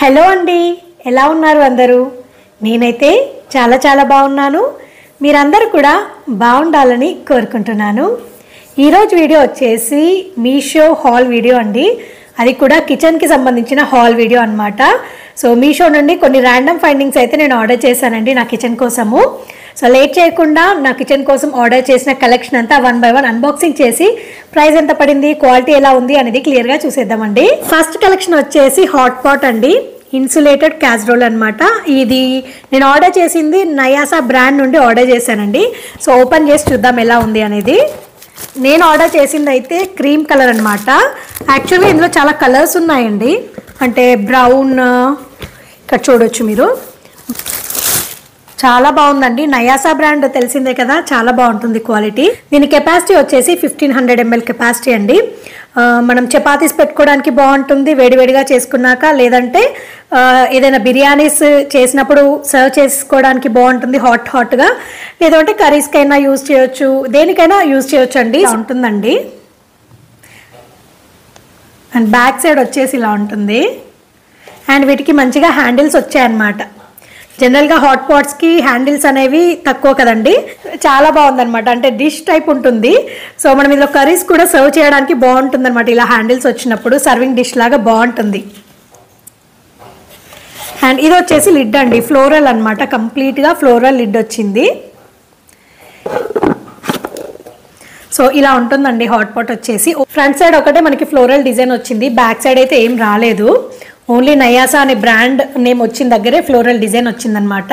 Hello అండి, ఎలా ఉన్నారు అందరూ? నేనైతే చాలా బాగున్నాను. మీరందరూ కూడా బాగుండాలని కోరుకుంటున్నాను. ఈరోజు వీడియో వచ్చేసి మీషో హాల్ వీడియో అండి. అది కూడా కిచెన్కి సంబంధించిన హాల్ వీడియో అన్నమాట. సో మీషో నుండి కొన్ని ర్యాండమ్ ఫైండింగ్స్ అయితే నేను ఆర్డర్ చేశానండి నా కిచెన్ కోసము. సో లేట్ చేయకుండా నా కిచెన్ కోసం ఆర్డర్ చేసిన కలెక్షన్ అంతా 1 by 1 అన్బాక్సింగ్ చేసి ప్రైస్ ఎంత పడింది, క్వాలిటీ ఎలా ఉంది అనేది క్లియర్గా చూసేద్దామండి. ఫస్ట్ కలెక్షన్ వచ్చేసి హాట్ పాట్ అండి, ఇన్సులేటెడ్ క్యాస్రోల్ అనమాట. ఇది నేను ఆర్డర్ చేసింది నయాసా బ్రాండ్ నుండి ఆర్డర్ చేశానండి. సో ఓపెన్ చేసి చూద్దాం ఎలా ఉంది అనేది. నేను ఆర్డర్ చేసింది అయితే క్రీమ్ కలర్ అనమాట. యాక్చువల్గా ఇందులో చాలా కలర్స్ ఉన్నాయండి, అంటే బ్రౌన్, ఇక్కడ చూడొచ్చు మీరు. చాలా బాగుందండి. నయాసా బ్రాండ్ తెలిసిందే కదా, చాలా బాగుంటుంది క్వాలిటీ. దీని కెపాసిటీ వచ్చేసి 1500 ml కెపాసిటీ అండి. మనం చపాతీస్ పెట్టుకోవడానికి బాగుంటుంది వేడివేడిగా చేసుకున్నాక, లేదంటే ఏదైనా బిర్యానీస్ చేసినప్పుడు సర్వ్ చేసుకోవడానికి బాగుంటుంది హాట్గా, లేదంటే కర్రీస్కైనా యూజ్ చేయొచ్చు, దేనికైనా యూజ్ చేయొచ్చు అండి. ఉంటుందండి. అండ్ బ్యాక్ సైడ్ వచ్చేసి ఇలా ఉంటుంది. అండ్ వీటికి మంచిగా హ్యాండిల్స్ వచ్చాయన్నమాట. జనరల్గా హాట్ పాట్స్కి హ్యాండిల్స్ అనేవి తక్కువ కదండి. చాలా బాగుందన్నమాట, అంటే డిష్ టైప్ ఉంటుంది. సో మనం ఇందులో కర్రీస్ కూడా సర్వ్ చేయడానికి బాగుంటుంది అనమాట. ఇలా హ్యాండిల్స్ వచ్చినప్పుడు సర్వింగ్ డిష్ లాగా బాగుంటుంది. అండ్ ఇది వచ్చేసి లిడ్ అండి, ఫ్లోరల్ అనమాట. కంప్లీట్గా ఫ్లోరల్ లిడ్ వచ్చింది. సో ఇలా ఉంటుందండి హాట్ పాట్ వచ్చేసి. ఫ్రంట్ సైడ్ ఒకటే మనకి ఫ్లోరల్ డిజైన్ వచ్చింది, బ్యాక్ సైడ్ అయితే ఏం రాలేదు. ఓన్లీ నయాసా అనే బ్రాండ్ నేమ్ వచ్చిన దగ్గరే ఫ్లోరల్ డిజైన్ వచ్చిందనమాట.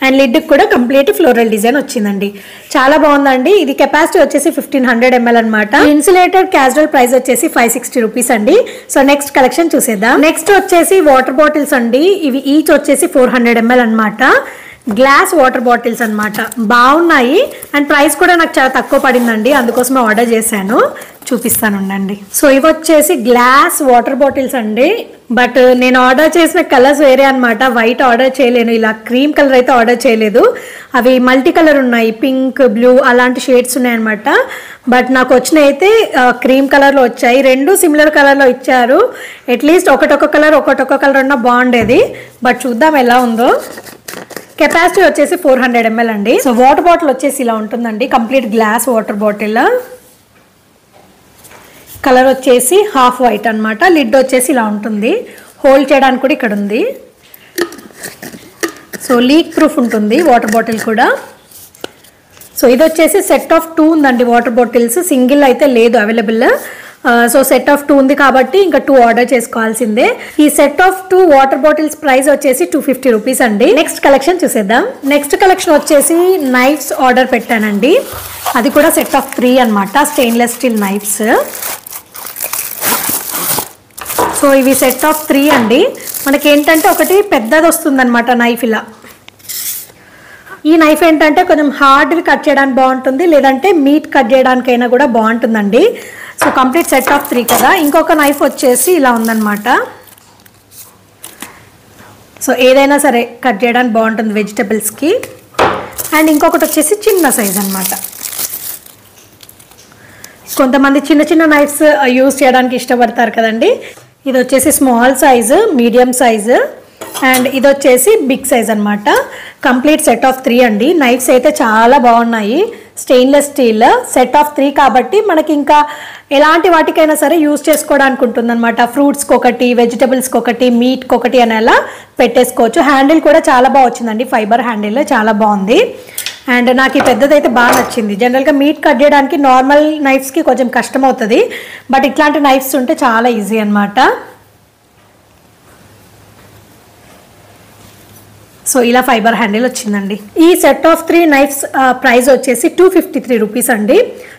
అండ్ లిడ్కి కూడా కంప్లీట్ ఫ్లోరల్ డిజైన్ వచ్చిందండి. చాలా బాగుందండి. ఇది కెపాసిటీ వచ్చేసి 1500 ml అనమాట. ఇన్సులేటెడ్ క్యాజువల్ ప్రైస్ వచ్చేసి 560 రూపీస్ అండి. సో నెక్స్ట్ కలెక్షన్ చూసేద్దాం. నెక్స్ట్ వచ్చేసి వాటర్ బాటిల్స్ అండి. ఇవి ఈచ్ వచ్చేసి 400 ml అనమాట. గ్లాస్ వాటర్ బాటిల్స్ అనమాట. బాగున్నాయి అండ్ ప్రైస్ కూడా నాకు చాలా తక్కువ పడిందండి, అందుకోసమే ఆర్డర్ చేశాను. చూపిస్తాను ఉండండి. సో ఇవి వచ్చేసి గ్లాస్ వాటర్ బాటిల్స్ అండి. బట్ నేను ఆర్డర్ చేసిన కలర్స్ వేరే అనమాట. వైట్ ఆర్డర్ చేయలేను, ఇలా క్రీమ్ కలర్ అయితే ఆర్డర్ చేయలేదు. అవి మల్టీ కలర్ ఉన్నాయి, పింక్, బ్లూ అలాంటి షేడ్స్ ఉన్నాయన్నమాట. బట్ నాకు వచ్చిన అయితే క్రీమ్ కలర్లో వచ్చాయి. రెండు సిమిలర్ కలర్లో ఇచ్చారు. అట్లీస్ట్ ఒకటొక కలర్ ఉన్నా బాగుండేది. బట్ చూద్దాం ఎలా ఉందో. కెపాసిటీ వచ్చేసి 400 ml అండి. సో వాటర్ బాటిల్ వచ్చేసి ఇలా ఉంటుందండి, complete glass water bottle. Colour వచ్చేసి హాఫ్ వైట్ అనమాట. లిడ్ వచ్చేసి ఇలా ఉంటుంది. హోల్డ్ చేయడానికి కూడా ఇక్కడ ఉంది. సో లీక్ ప్రూఫ్ ఉంటుంది వాటర్ బాటిల్ కూడా. సో ఇది వచ్చేసి సెట్ ఆఫ్ 2 ఉందండి వాటర్ బాటిల్స్, సింగిల్ అయితే లేదు అవైలబుల్. సో సెట్ ఆఫ్ 2 ఉంది కాబట్టి ఇంకా 2 ఆర్డర్ చేసుకోవాల్సిందే. ఈ set of 2 water bottles price వచ్చేసి 250 రూపీస్ అండి. నెక్స్ట్ కలెక్షన్ చూసేద్దాం. నెక్స్ట్ కలెక్షన్ వచ్చేసి నైఫ్స్ ఆర్డర్ పెట్టానండి. అది కూడా సెట్ ఆఫ్ 3 అనమాట, స్టెయిన్లెస్ స్టీల్ నైఫ్స్. సో ఇవి సెట్ ఆఫ్ 3 అండి. మనకి ఏంటంటే ఒకటి పెద్దది వస్తుందన్నమాట నైఫ్ ఇలా. ఈ నైఫ్ ఏంటంటే కొంచెం హార్డ్వి కట్ చేయడానికి బాగుంటుంది, లేదంటే మీట్ కట్ చేయడానికైనా కూడా బాగుంటుందండి. సో కంప్లీట్ సెట్ ఆఫ్ 3 కదా. ఇంకొక నైఫ్ వచ్చేసి ఇలా ఉందన్నమాట. సో ఏదైనా సరే కట్ చేయడానికి బాగుంటుంది వెజిటబుల్స్కి. అండ్ ఇంకొకటి వచ్చేసి చిన్న సైజ్ అనమాట. కొంతమంది చిన్న నైఫ్స్ యూజ్ చేయడానికి ఇష్టపడతారు కదండి. ఇది వచ్చేసి small size, medium size, and ఇది వచ్చేసి బిగ్ సైజ్ అనమాట. కంప్లీట్ సెట్ ఆఫ్ 3 అండి. నైఫ్స్ అయితే చాలా బాగున్నాయి, స్టెయిన్లెస్ స్టీల్. సెట్ ఆఫ్ 3 కాబట్టి మనకి ఇంకా ఎలాంటి వాటికైనా సరే యూజ్ చేసుకోవడానికి ఉంటుంది అనమాట. ఫ్రూట్స్కి ఒకటి, వెజిటబుల్స్కి ఒకటి, మీట్కి ఒకటి అని అలా పెట్టేసుకోవచ్చు. హ్యాండిల్ కూడా చాలా బాగా వచ్చిందండి, ఫైబర్ హ్యాండిల్ చాలా బాగుంది. అండ్ నాకు ఈ పెద్దదైతే బాగా నచ్చింది. జనరల్గా మీట్ కట్ చేయడానికి నార్మల్ నైఫ్స్కి కొంచెం కష్టం అవుతుంది, బట్ ఇట్లాంటి నైఫ్స్ ఉంటే చాలా ఈజీ అనమాట. సో ఇలా ఫైబర్ హ్యాండిల్ వచ్చిందండి. ఈ సెట్ ఆఫ్ 3 నైఫ్స్ ప్రైస్ వచ్చేసి 253 రూపీస్ అండి.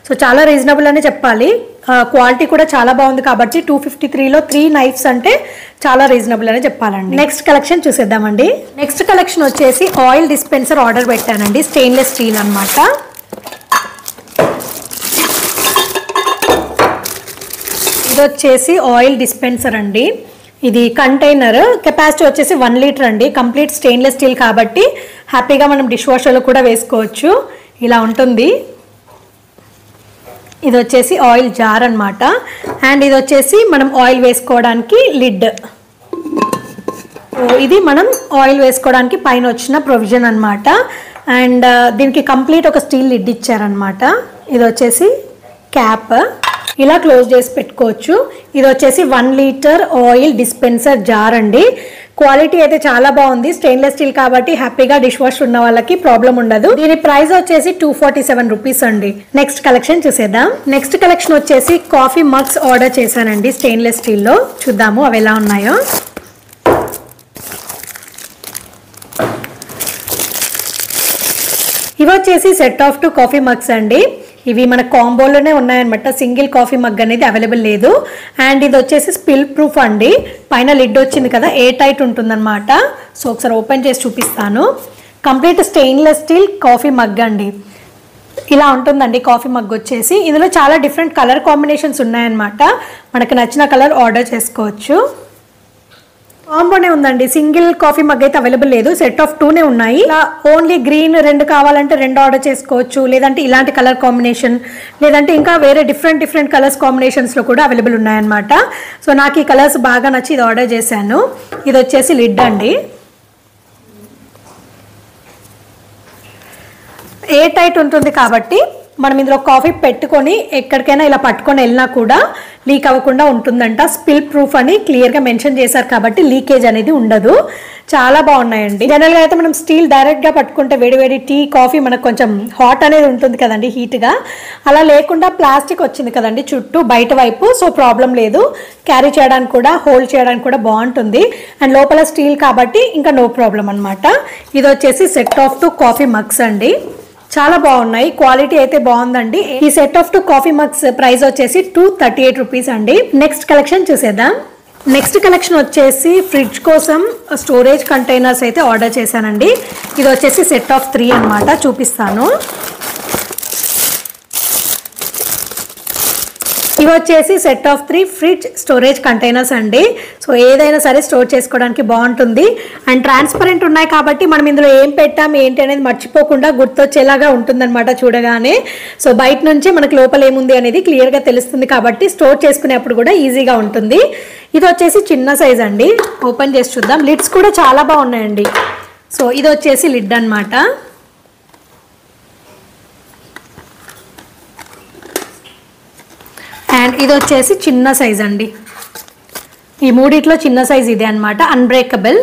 సో చాలా రీజనబుల్ అనే చెప్పాలి. క్వాలిటీ కూడా చాలా బాగుంది కాబట్టి 253లో 3 నైఫ్స్ అంటే చాలా రీజనబుల్ అనే చెప్పాలండి. నెక్స్ట్ కలెక్షన్ చూసేద్దామండి. నెక్స్ట్ కలెక్షన్ వచ్చేసి ఆయిల్ డిస్పెన్సర్ ఆర్డర్ పెట్టానండి, స్టెయిన్లెస్ స్టీల్ అనమాట. ఇది వచ్చేసి ఆయిల్ డిస్పెన్సర్ అండి. ఇది కంటైనర్, కెపాసిటీ వచ్చేసి 1 లీటర్ అండి. కంప్లీట్ స్టెయిన్లెస్ స్టీల్ కాబట్టి హ్యాపీగా మనం డిష్ వాషర్లో కూడా వేసుకోవచ్చు. ఇలా ఉంటుంది. ఇది వచ్చేసి ఆయిల్ జార్ అన్నమాట. అండ్ ఇది వచ్చేసి మనం ఆయిల్ వేసుకోవడానికి లిడ్. ఇది మనం ఆయిల్ వేసుకోవడానికి పైన వచ్చిన ప్రొవిజన్ అన్నమాట. అండ్ దీనికి కంప్లీట్ ఒక స్టీల్ లిడ్ ఇచ్చారనమాట. ఇది వచ్చేసి క్యాప్, ఇలా క్లోజ్ చేసి పెట్టుకోవచ్చు. ఇది వచ్చేసి 1 లీటర్ ఆయిల్ డిస్పెన్సర్ జార్ అండి. క్వాలిటీ అయితే చాలా బాగుంది, స్టెయిన్లెస్ స్టీల్ కాబట్టి హ్యాపీగా డిష్ వాష్ ఉన్న వాళ్ళకి ప్రాబ్లం ఉండదు. దీని ప్రైస్ వచ్చేసి 247 రూపీస్ అండి. నెక్స్ట్ కలెక్షన్ చూసేద్దాం. నెక్స్ట్ కలెక్షన్ వచ్చేసి కాఫీ మగ్స్ ఆర్డర్ చేశానండి స్టెయిన్లెస్ స్టీల్ లో. చూద్దాము అవి ఎలా ఉన్నాయో. ఇవి వచ్చేసి సెట్ ఆఫ్ 2 కాఫీ మగ్స్ అండి. ఇవి మన కాంబోలోనే ఉన్నాయన్నమాట, సింగిల్ కాఫీ మగ్ అనేది అవైలబుల్ లేదు. అండ్ ఇది వచ్చేసి స్పిల్ ప్రూఫ్ అండి. పైన లిడ్ వచ్చింది కదా, ఎయిర్ టైట్ ఉంటుందన్నమాట. సో ఒకసారి ఓపెన్ చేసి చూపిస్తాను. Complete stainless steel coffee mug అండి. ఇలా ఉంటుందండి కాఫీ మగ్ వచ్చేసి. ఇందులో చాలా డిఫరెంట్ కలర్ కాంబినేషన్స్ ఉన్నాయన్నమాట. మనకు నచ్చిన కలర్ ఆర్డర్ చేసుకోవచ్చు. కాంబోనే ఉందండి, సింగిల్ కాఫీ మగ్ అయితే అవైలబుల్ లేదు, సెట్ ఆఫ్ 2నే ఉన్నాయి. ఇలా ఓన్లీ గ్రీన్ 2 కావాలంటే 2 ఆర్డర్ చేసుకోవచ్చు, లేదంటే ఇలాంటి కలర్ కాంబినేషన్, లేదంటే ఇంకా వేరే డిఫరెంట్ కలర్స్ కాంబినేషన్స్లో కూడా అవైలబుల్ ఉన్నాయన్నమాట. సో నాకు ఈ కలర్స్ బాగా నచ్చి ఇది ఆర్డర్ చేశాను. ఇది వచ్చేసి లిడ్ అండి. ఎయిర్ టైట్ ఉంటుంది కాబట్టి మనం ఇందులో కాఫీ పెట్టుకొని ఎక్కడికైనా ఇలా పట్టుకొని వెళ్ళినా కూడా లీక్ అవ్వకుండా ఉంటుందంట. స్పిల్ ప్రూఫ్ అని క్లియర్గా మెన్షన్ చేశారు కాబట్టి లీకేజ్ అనేది ఉండదు. చాలా బాగున్నాయండి. జనరల్గా అయితే మనం స్టీల్ డైరెక్ట్గా పట్టుకుంటే వేడి టీ కాఫీ మనకు కొంచెం హాట్ అనేది ఉంటుంది కదండి, హీట్గా. అలా లేకుండా ప్లాస్టిక్ వచ్చింది కదండి చుట్టూ బయట వైపు. సో ప్రాబ్లం లేదు, క్యారీ చేయడానికి కూడా హోల్డ్ చేయడానికి కూడా బాగుంటుంది. అండ్ లోపల స్టీల్ కాబట్టి ఇంకా నో ప్రాబ్లం అనమాట. ఇది వచ్చేసి సెట్ ఆఫ్ 2 కాఫీ మగ్స్ అండి. చాలా బాగున్నాయి, క్వాలిటీ అయితే బాగుందండి. ఈ set of 2 coffee mugs price వచ్చేసి 238 రూపీస్ అండి. నెక్స్ట్ కలెక్షన్ చూసేద్దాం. నెక్స్ట్ కలెక్షన్ వచ్చేసి ఫ్రిడ్జ్ కోసం స్టోరేజ్ కంటైనర్స్ అయితే ఆర్డర్ చేశానండి. ఇది వచ్చేసి సెట్ ఆఫ్ 3 అన్నమాట. చూపిస్తాను. ఇవి వచ్చేసి set of 3 fridge storage containers అండి. సో ఏదైనా సరే స్టోర్ చేసుకోవడానికి బాగుంటుంది. అండ్ ట్రాన్స్పరెంట్ ఉన్నాయి కాబట్టి మనం ఇందులో ఏం పెట్టాం ఏంటి అనేది మర్చిపోకుండా గుర్తొచ్చేలాగా ఉంటుందన్నమాట చూడగానే. సో బయట నుంచి మనకు లోపల ఏముంది అనేది క్లియర్గా తెలుస్తుంది కాబట్టి స్టోర్ చేసుకునేప్పుడు కూడా ఈజీగా ఉంటుంది. ఇది వచ్చేసి చిన్న సైజ్ అండి. ఓపెన్ చేసి చూద్దాం. లిడ్స్ కూడా చాలా బాగున్నాయండి. సో ఇది వచ్చేసి లిడ్ అన్నమాట. అండ్ ఇది వచ్చేసి చిన్న సైజ్ అండి. ఈ మూడిట్లో చిన్న సైజ్ ఇదే అనమాట, అన్బ్రేకబుల్.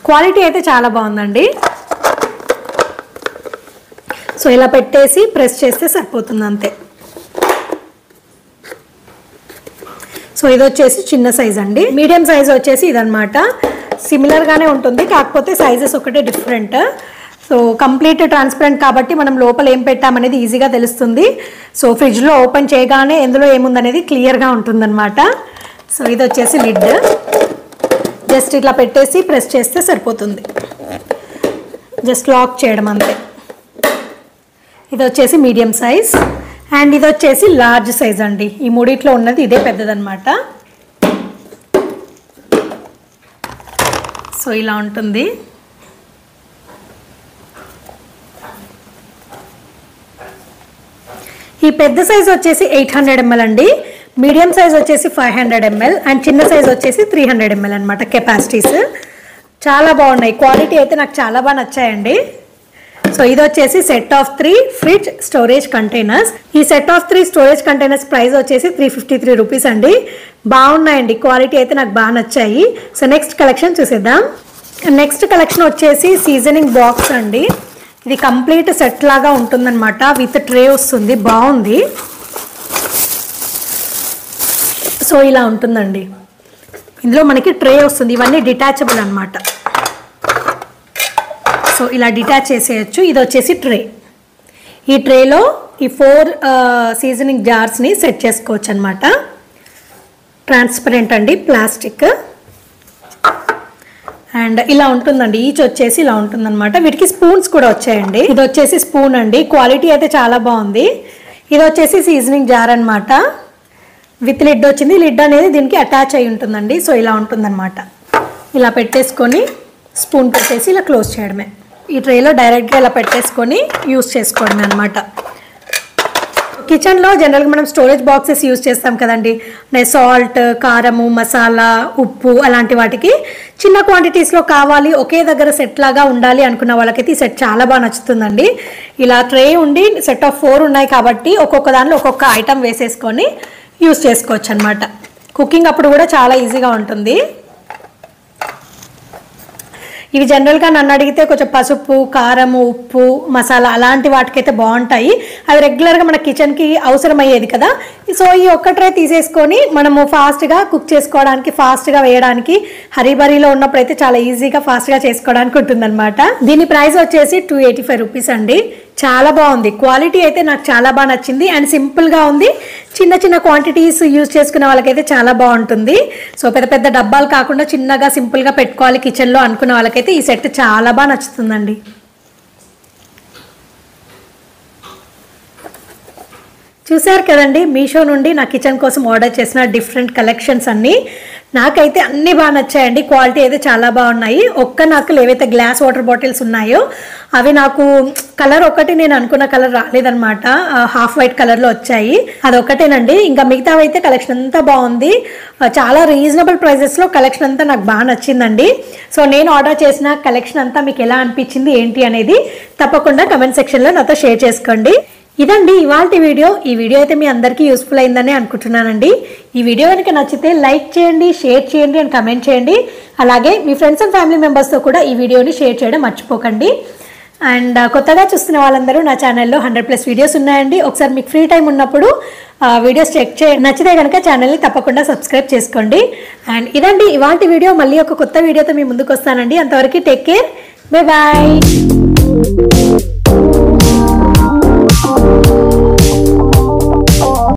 క్వాలిటీ అయితే చాలా బాగుందండి. సో ఇలా పెట్టేసి ప్రెస్ చేస్తే సరిపోతుంది అంతే. సో ఇది వచ్చేసి చిన్న సైజ్ అండి. మీడియం సైజ్ వచ్చేసి ఇదనమాట. సిమిలర్గానే ఉంటుంది, కాకపోతే సైజెస్ ఒకటే డిఫరెంట్. సో కంప్లీట్ ట్రాన్స్పరెంట్ కాబట్టి మనం లోపల ఏం పెట్టామనేది ఈజీగా తెలుస్తుంది. సో ఫ్రిడ్జ్లో ఓపెన్ చేయగానే ఎందులో ఏముందనేది క్లియర్గా ఉంటుందన్నమాట. సో ఇది వచ్చేసి లిడ్. జస్ట్ ఇట్లా పెట్టేసి ప్రెస్ చేస్తే సరిపోతుంది, జస్ట్ లాక్ చేయడం అంతే. ఇది వచ్చేసి మీడియం సైజ్ అండ్ ఇది వచ్చేసి లార్జ్ సైజ్ అండి. ఈ మూడిట్లో ఉన్నది ఇదే పెద్దదన్నమాట. సో ఇలా ఉంటుంది. ఈ పెద్ద సైజ్ వచ్చేసి 800 ml అండి. మీడియం సైజ్ వచ్చేసి 500 ml అండ్ చిన్న సైజ్ వచ్చేసి 300 ml అనమాట కెపాసిటీస్. చాలా బాగున్నాయి, క్వాలిటీ అయితే నాకు చాలా బాగా నచ్చాయండి. సో ఇది వచ్చేసి set of 3 fridge storage containers. ఈ set of 3 storage containers price వచ్చేసి 353 రూపీస్ అండి. బాగున్నాయండి, క్వాలిటీ అయితే నాకు బాగా నచ్చాయి. సో నెక్స్ట్ కలెక్షన్ చూసేద్దాం. నెక్స్ట్ కలెక్షన్ వచ్చేసి సీజనింగ్ బాక్స్ అండి. ఇది కంప్లీట్ సెట్ లాగా ఉంటుందన్నమాట, విత్ ట్రే వస్తుంది, బాగుంది. సో ఇలా ఉంటుందండి. ఇందులో మనకి ట్రే వస్తుంది, ఇవన్నీ డిటాచబుల్ అన్నమాట. సో ఇలా డిటాచ్ చేసేయచ్చు. ఇది వచ్చేసి ట్రే. ఈ ట్రేలో ఈ 4 సీజనింగ్ జార్స్ని సెట్ చేసుకోవచ్చు అనమాట. ట్రాన్స్పరెంట్ అండి, ప్లాస్టిక్. అండ్ ఇలా ఉంటుందండి, ఈచ్ వచ్చేసి ఇలా ఉంటుందన్నమాట. వీటికి స్పూన్స్ కూడా వచ్చాయండి. ఇది వచ్చేసి స్పూన్ అండి, క్వాలిటీ అయితే చాలా బాగుంది. ఇది వచ్చేసి సీజనింగ్ జార్ అనమాట, విత్ లిడ్ వచ్చింది. లిడ్ అనేది దీనికి అటాచ్ అయి ఉంటుందండి. సో ఇలా ఉంటుందన్నమాట. ఇలా పెట్టేసుకొని స్పూన్ పెట్టేసి ఇలా క్లోజ్ చేయడమే. ఈ ట్రేలో డైరెక్ట్గా ఇలా పెట్టేసుకొని యూస్ చేసుకోవడమే అనమాట. కిచెన్లో జనరల్గా మనం స్టోరేజ్ బాక్సెస్ యూజ్ చేస్తాం కదండి, సాల్ట్, కారము, మసాలా, ఉప్పు అలాంటి వాటికి చిన్న క్వాంటిటీస్లో కావాలి, ఒకే దగ్గర సెట్ లాగా ఉండాలి అనుకున్న వాళ్ళకైతే ఈ సెట్ చాలా బాగా నచ్చుతుందండి. ఇలా ట్రే ఉండి సెట్ ఆఫ్ 4 ఉన్నాయి కాబట్టి ఒక్కొక్క దానిలో ఒక్కొక్క ఐటమ్ వేసేసుకొని యూజ్ చేసుకోవచ్చు అనమాట. కుకింగ్ అప్పుడు కూడా చాలా ఈజీగా ఉంటుంది. ఇవి జనరల్గా నన్ను అడిగితే కొంచెం పసుపు, కారము, ఉప్పు, మసాలా అలాంటి వాటికైతే బాగుంటాయి. అవి రెగ్యులర్గా మన కిచెన్కి అవసరమయ్యేది కదా. సో ఈ ఒక్క ట్రే తీసేసుకొని మనము ఫాస్ట్గా కుక్ చేసుకోవడానికి, ఫాస్ట్గా వేయడానికి, హరీబరీలో ఉన్నప్పుడు అయితే చాలా ఈజీగా ఫాస్ట్గా చేసుకోవడానికి ఉంటుందన్నమాట. దీని ప్రైస్ వచ్చేసి 285 రూపీస్ అండి. చాలా బాగుంది. క్వాలిటీ అయితే నాకు చాలా బాగా నచ్చింది అండ్ సింపుల్గా ఉంది. చిన్న చిన్న క్వాంటిటీస్ యూజ్ చేసుకునే వాళ్ళకైతే చాలా బాగుంటుంది. సో పెద్ద పెద్ద డబ్బాలు కాకుండా చిన్నగా సింపుల్గా పెట్టుకోవాలి కిచెన్లో అనుకున్న వాళ్ళకైతే ఈ సెట్ చాలా బాగా నచ్చుతుందండి. చూసారు కదండి, మీషో నుండి నా కిచెన్ కోసం ఆర్డర్ చేసిన డిఫరెంట్ కలెక్షన్స్ అన్నీ. నాకైతే అన్నీ బాగా నచ్చాయండి. క్వాలిటీ అయితే చాలా బాగున్నాయి. నాకు ఏవైతే గ్లాస్ వాటర్ బాటిల్స్ ఉన్నాయో అవి నాకు కలర్ ఒకటి నేను అనుకున్న కలర్ రాలేదనమాట, హాఫ్ వైట్ కలర్లో వచ్చాయి. అదొకటేనండి. ఇంకా మిగతావి అయితే కలెక్షన్ అంతా బాగుంది. చాలా రీజనబుల్ ప్రైజెస్లో కలెక్షన్ అంతా నాకు బాగా నచ్చిందండి. సో నేను ఆర్డర్ చేసిన కలెక్షన్ అంతా మీకు ఎలా అనిపించింది ఏంటి అనేది తప్పకుండా కమెంట్ సెక్షన్లో నాతో షేర్ చేసుకోండి. ఇదండి ఇవాల్టి వీడియో. ఈ వీడియో అయితే మీ అందరికీ యూస్ఫుల్ అయిందని అనుకుంటున్నానండి. ఈ వీడియో కనుక నచ్చితే లైక్ చేయండి, షేర్ చేయండి అండ్ కమెంట్ చేయండి. అలాగే మీ ఫ్రెండ్స్ అండ్ ఫ్యామిలీ మెంబర్స్తో కూడా ఈ వీడియోని షేర్ చేయడం మర్చిపోకండి. అండ్ కొత్తగా చూస్తున్న వాళ్ళందరూ నా ఛానల్లో 100+ వీడియోస్ ఉన్నాయండి. ఒకసారి మీకు ఫ్రీ టైం ఉన్నప్పుడు వీడియోస్ చెక్ నచ్చితే కనుక ఛానల్ని తప్పకుండా సబ్స్క్రైబ్ చేసుకోండి. అండ్ ఇదండి ఇవాల్టి వీడియో. మళ్ళీ ఒక కొత్త వీడియోతో మీ ముందుకు వస్తానండి. అంతవరకు టేక్ కేర్, బై బాయ్.